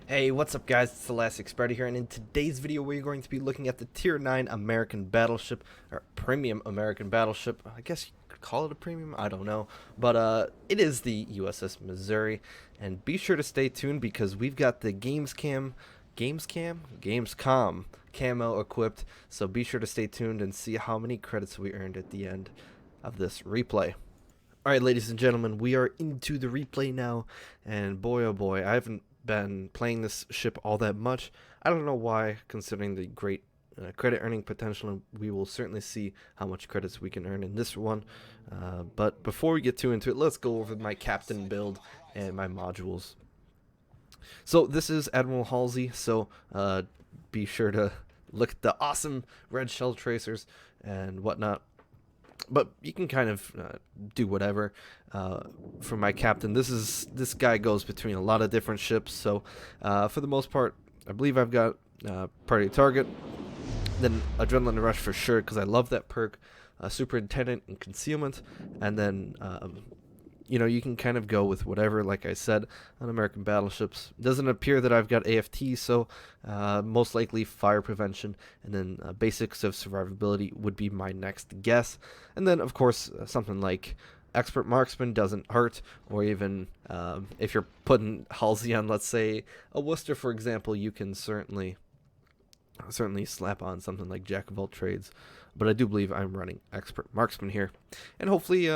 Hey, what's up guys, it's ElasticSpyder here, and in today's video we're going to be looking at the Tier 9 American battleship, or Premium American battleship. I guess you could call it a premium, I don't know. But it is the USS Missouri, and be sure to stay tuned because we've got the Gamescom camo equipped, so be sure to stay tuned and see how many credits we earned at the end of this replay. Alright, ladies and gentlemen, we are into the replay now, and boy oh boy, I haven't been playing this ship all that much. I don't know why, considering the great credit earning potential, and we will certainly see how much credits we can earn in this one. But before we get too into it, let's go over my captain build and my modules. So this is Admiral Halsey, so be sure to look at the awesome red shell tracers and whatnot. But you can kind of do whatever. For my captain, this guy goes between a lot of different ships. So for the most part, I believe I've got Party Target, then Adrenaline Rush for sure because I love that perk, Superintendent and Concealment, and then you can kind of go with whatever. Like I said, on American battleships, it doesn't appear that I've got AFT, so most likely fire prevention, and then basics of survivability would be my next guess. And then, of course, something like expert marksman doesn't hurt, or even if you're putting Halsey on, let's say, a Worcester, for example, you can certainly slap on something like jack of all trades. But I do believe I'm running expert marksman here, and hopefully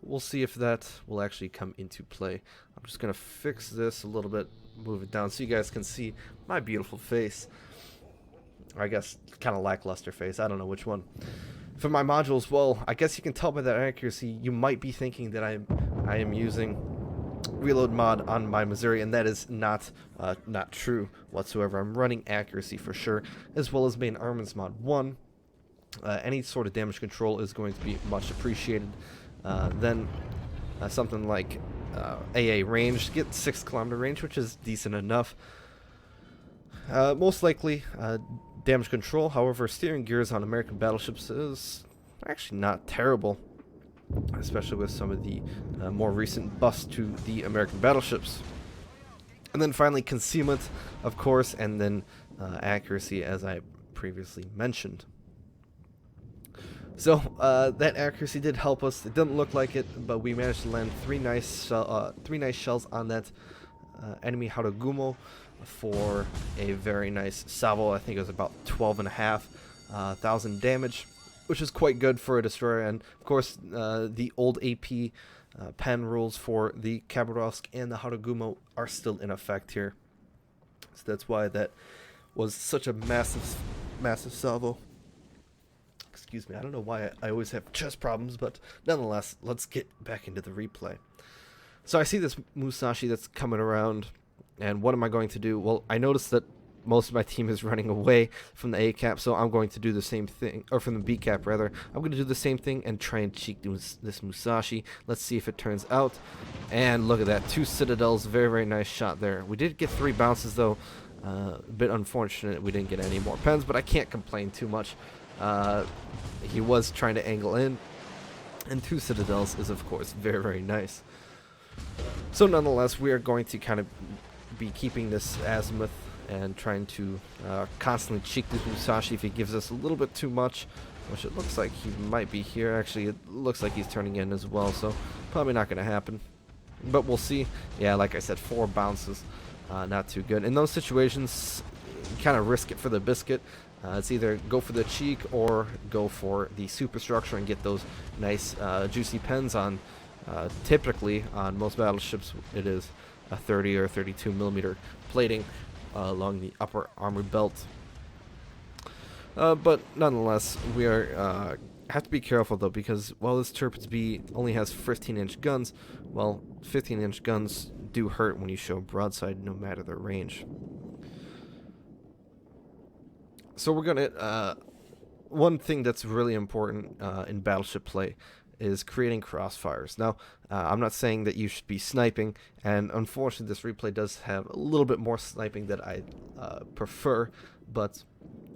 we'll see if that will actually come into play. I'm just gonna fix this a little bit, move it down so you guys can see my beautiful face, or I guess kind of lackluster face, I don't know which one. For my modules, well, I guess you can tell by that accuracy, you might be thinking that I am using reload mod on my Missouri, and that is not true whatsoever. I'm running accuracy for sure, as well as main armaments mod 1. Any sort of damage control is going to be much appreciated. Then something like AA range, get 6 kilometer range, which is decent enough. Most likely damage control, however, steering gears on American battleships is actually not terrible, especially with some of the more recent buffs to the American battleships. And then finally concealment, of course, and then accuracy, as I previously mentioned. So that accuracy did help us. It didn't look like it, but we managed to land three nice shells on that enemy Harugumo for a very nice salvo. I think it was about 12,500 damage, which is quite good for a destroyer. And of course, the old AP pen rules for the Khabarovsk and the Harugumo are still in effect here. So that's why that was such a massive salvo. Excuse me, I don't know why I always have chest problems, but nonetheless, let's get back into the replay. So I see this Musashi that's coming around, and what am I going to do? Well, I noticed that most of my team is running away from the A cap, so I'm going to do the same thing, or from the B cap rather. I'm going to do the same thing and try and cheek this Musashi. Let's see if it turns out. And look at that, 2 citadels, very, very nice shot there. We did get 3 bounces though, a bit unfortunate we didn't get any more pens, but I can't complain too much. He was trying to angle in, and 2 citadels is of course very, very nice. So nonetheless, we are going to kind of be keeping this azimuth and trying to constantly cheek this Musashi if he gives us a little bit too much, which it looks like he might be here. Actually, it looks like he's turning in as well, so probably not going to happen, but we'll see. Yeah, like I said, 4 bounces, not too good. In those situations, you kind of risk it for the biscuit. It's either go for the cheek or go for the superstructure and get those nice juicy pens on. Typically on most battleships it is a 30 or 32 millimeter plating along the upper armor belt. But nonetheless, we are have to be careful though, because while this Tirpitz B only has 15-inch guns, well, 15-inch guns do hurt when you show broadside no matter the range. So we're gonna one thing that's really important in battleship play is creating crossfires. Now, I'm not saying that you should be sniping, and unfortunately this replay does have a little bit more sniping that I prefer, but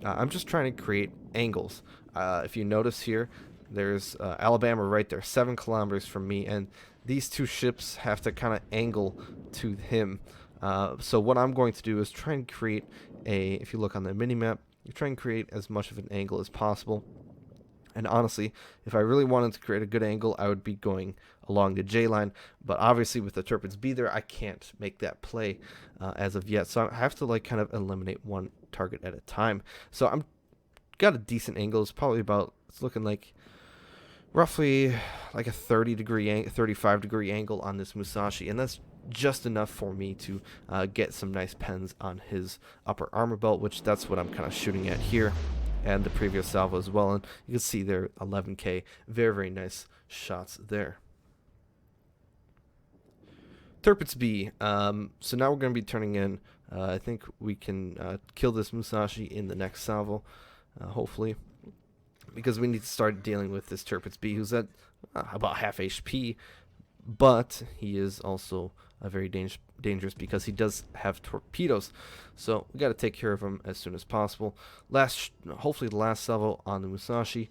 I'm just trying to create angles. If you notice here, there's Alabama right there, 7 kilometers from me, and these 2 ships have to kind of angle to him So what I'm going to do is try and create if you look on the mini-map, you try and create as much of an angle as possible. And honestly, if I really wanted to create a good angle, I would be going along the J line. But obviously with the Turpitz B there, I can't make that play as of yet. So I have to like kind of eliminate one target at a time. So I'm got a decent angle. It's probably about, it's looking like roughly like a 35 degree angle on this Musashi. And that's just enough for me to get some nice pens on his upper armor belt, which that's what I'm kind of shooting at here. And the previous salvo as well, and you can see there 11k, very nice shots there. Turpitz B. So now we're going to be turning in. I think we can kill this Musashi in the next salvo, hopefully, because we need to start dealing with this Turpitz B, who's at about half HP, but he is also very dangerous because he does have torpedoes. So we got to take care of him as soon as possible. Hopefully the last salvo on the Musashi,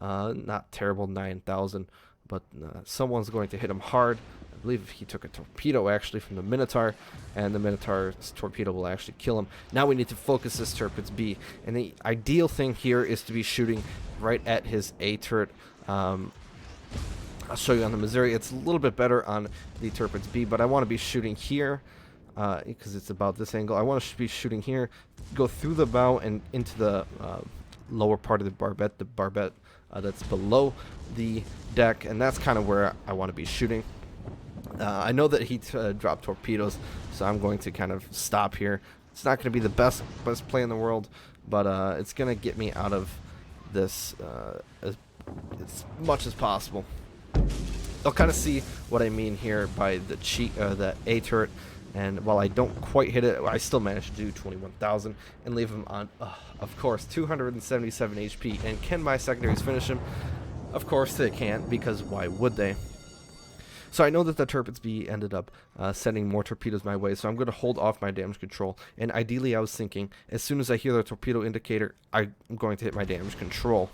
not terrible, 9,000, but someone's going to hit him hard. I believe he took a torpedo actually from the Minotaur, and the Minotaur's torpedo will actually kill him. Now we need to focus this Turpitz B, and the ideal thing here is to be shooting right at his A turret. I'll show you on the Missouri. It's a little bit better on the Turpitz B, but I want to be shooting here because it's about this angle. I want to be shooting here, go through the bow and into the lower part of the barbette that's below the deck, and that's kind of where I want to be shooting. I know that he dropped torpedoes, so I'm going to kind of stop here. It's not going to be the best play in the world, but it's going to get me out of this as much as possible. I'll kind of see what I mean here by the A turret, and while I don't quite hit it, I still managed to do 21,000 and leave him on, of course, 277 HP. And can my secondaries finish him? Of course they can't, because why would they? So I know that the Turpitz B ended up sending more torpedoes my way, so I'm going to hold off my damage control. And ideally I was thinking, as soon as I hear the torpedo indicator, I'm going to hit my damage control.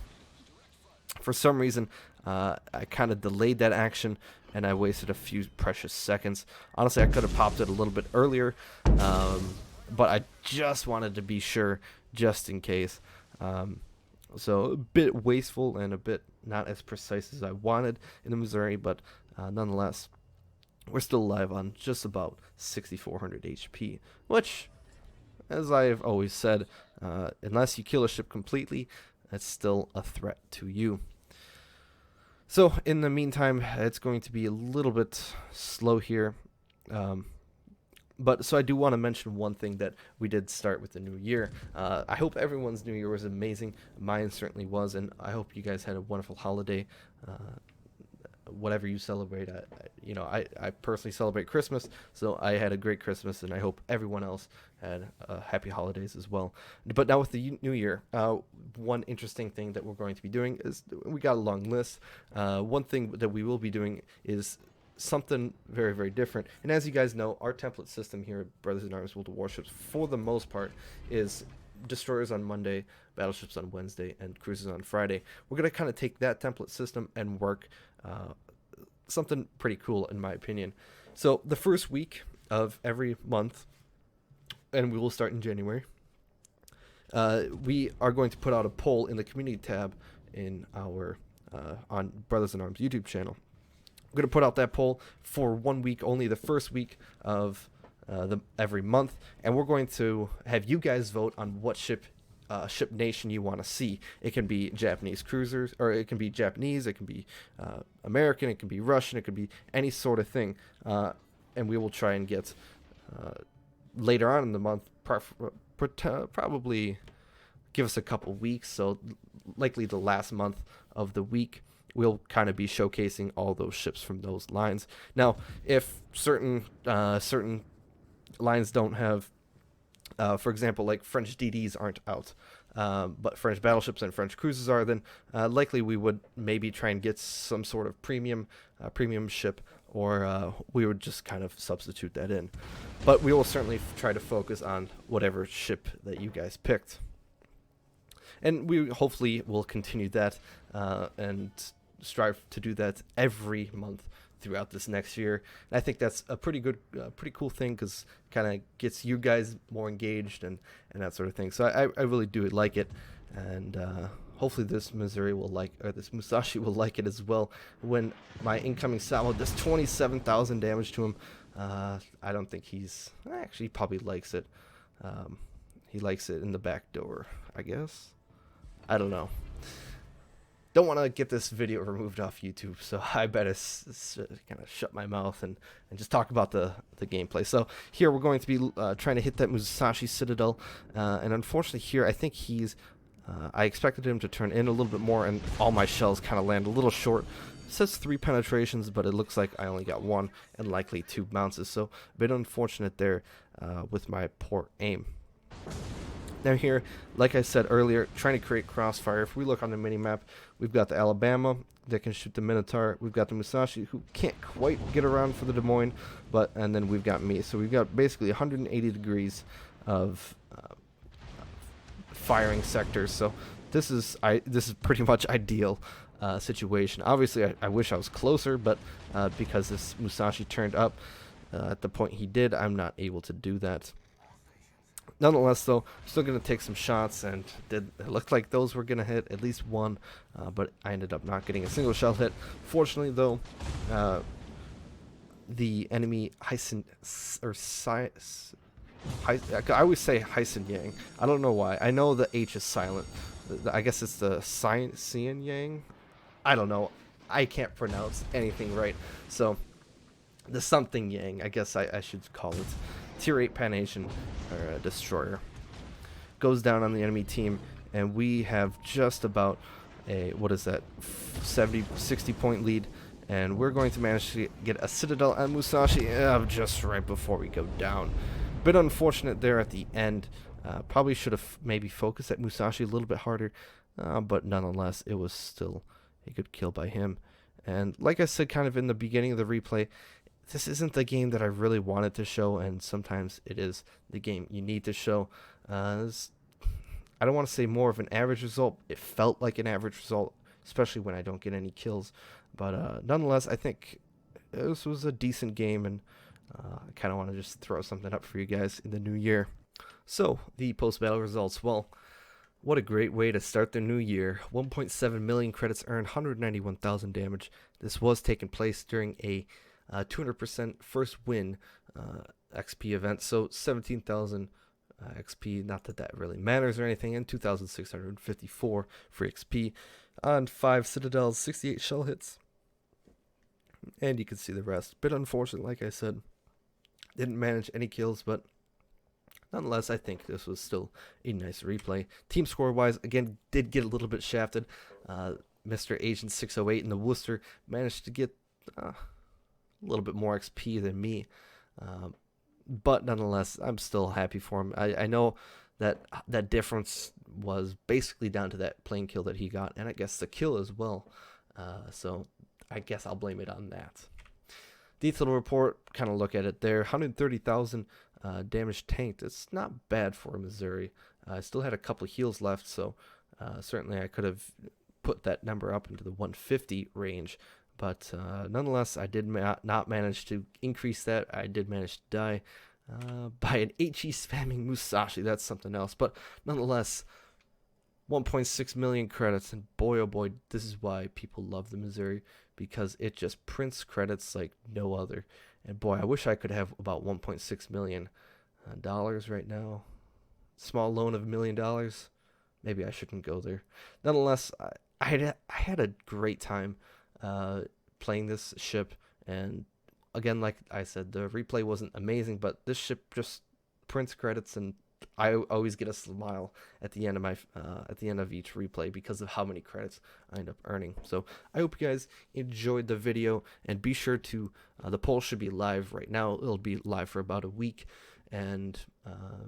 For some reason, I kind of delayed that action, and I wasted a few precious seconds. Honestly, I could have popped it a little bit earlier, but I just wanted to be sure, just in case. So a bit wasteful and a bit not as precise as I wanted in the Missouri, but nonetheless, we're still alive on just about 6,400 HP, which, as I've always said, unless you kill a ship completely, that's still a threat to you. So in the meantime, it's going to be a little bit slow here. But so I do want to mention one thing that we did start with the new year. I hope everyone's new year was amazing. Mine certainly was, and I hope you guys had a wonderful holiday. Whatever you celebrate, I personally celebrate Christmas, so I had a great Christmas, and I hope everyone else had happy holidays as well. But now with the new year, one interesting thing that we're going to be doing is, we got a long list. One thing that we will be doing is something very, very different. And as you guys know, our template system here at Brothers in Arms World of Warships, for the most part, is destroyers on Monday, battleships on Wednesday, and cruisers on Friday. We're going to kind of take that template system and work something pretty cool, in my opinion. So the first week of every month, and we will start in January, we are going to put out a poll in the community tab in our on Brothers in Arms YouTube channel. We're going to put out that poll for 1 week only, the first week of every month, and we're going to have you guys vote on what ship nation you want to see. It can be Japanese cruisers, or it can be Japanese, it can be American, it can be Russian, it could be any sort of thing, and we will try and get later on in the month, probably give us a couple weeks, so likely the last month of the week, we'll kind of be showcasing all those ships from those lines. Now, if certain lines don't have, for example, like French DDs aren't out, but French battleships and French cruisers are, then likely we would maybe try and get some sort of premium ship, or we would just kind of substitute that in. But we will certainly try to focus on whatever ship that you guys picked. And we hopefully will continue that and strive to do that every month throughout this next year. And I think that's a pretty good, pretty cool thing, because kind of gets you guys more engaged and that sort of thing. So I really do like it, and hopefully this Missouri will like, or this Musashi will like it as well. When my incoming salvo does 27,000 damage to him, I don't think actually he probably likes it. He likes it in the back door, I guess. I don't know. Don't want to get this video removed off YouTube, so I better kind of shut my mouth and just talk about the gameplay. So here we're going to be trying to hit that Musashi Citadel, and unfortunately here I think I expected him to turn in a little bit more, and all my shells kind of land a little short. It says 3 penetrations, but it looks like I only got 1, and likely 2 bounces, so a bit unfortunate there with my poor aim. Now here, like I said earlier, trying to create crossfire. If we look on the mini-map, we've got the Alabama that can shoot the Minotaur. We've got the Musashi, who can't quite get around for the Des Moines, and then we've got me. So we've got basically 180 degrees of firing sectors. So this is pretty much ideal situation. Obviously, I wish I was closer, but because this Musashi turned up at the point he did, I'm not able to do that. Nonetheless, though, I'm still going to take some shots, and it looked like those were going to hit at least one, but I ended up not getting a single shell hit. Fortunately, though, the enemy I always say Heisen Yang. I don't know why. I know the H is silent. I guess it's the Cian Yang. I don't know. I can't pronounce anything right. So the something Yang, I guess I should call it. Tier 8 Pan-Asian, or destroyer, goes down on the enemy team, and we have just about a, 60 point lead, and we're going to manage to get a Citadel and Musashi just right before we go down. Bit unfortunate there at the end. Probably should have maybe focused at Musashi a little bit harder, but nonetheless, it was still a good kill by him. And like I said kind of in the beginning of the replay, this isn't the game that I really wanted to show, and sometimes it is the game you need to show. I don't want to say more of an average result. It felt like an average result, especially when I don't get any kills. But nonetheless, I think this was a decent game, and I kind of want to just throw something up for you guys in the new year. So, the post-battle results. Well, what a great way to start the new year. 1.7 million credits earned, 191,000 damage. This was taking place during a 200% first win XP event, so 17,000 XP, not that that really matters or anything, and 2,654 free XP on 5 Citadels, 68 shell hits, and you can see the rest. Bit unfortunate, like I said, didn't manage any kills, but nonetheless, I think this was still a nice replay. Team score-wise, again, did get a little bit shafted. Mr. Agent 608 in the Worcester managed to get a little bit more XP than me, but nonetheless, I'm still happy for him. I know that that difference was basically down to that plane kill that he got, and I guess the kill as well, so I guess I'll blame it on that. Detailed report, kind of look at it there, 130,000 damage tanked. It's not bad for Missouri. I still had a couple heals left, so certainly I could have put that number up into the 150 range. But nonetheless, I did not manage to increase that. I did manage to die by an HE spamming Musashi. That's something else. But nonetheless, 1.6 million credits. And boy, oh boy, this is why people love the Missouri. Because it just prints credits like no other. And boy, I wish I could have about 1.6 million dollars right now. Small loan of $1 million. Maybe I shouldn't go there. Nonetheless, I had a great time playing this ship, and again, like I said, the replay wasn't amazing, but this ship just prints credits, and I always get a smile at the end of my each replay because of how many credits I end up earning. So I hope you guys enjoyed the video, and be sure to the poll should be live right now. It'll be live for about a week, and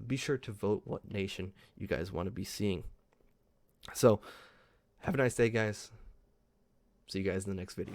be sure to vote what nation you guys want to be seeing. So have a nice day, guys. See you guys in the next video.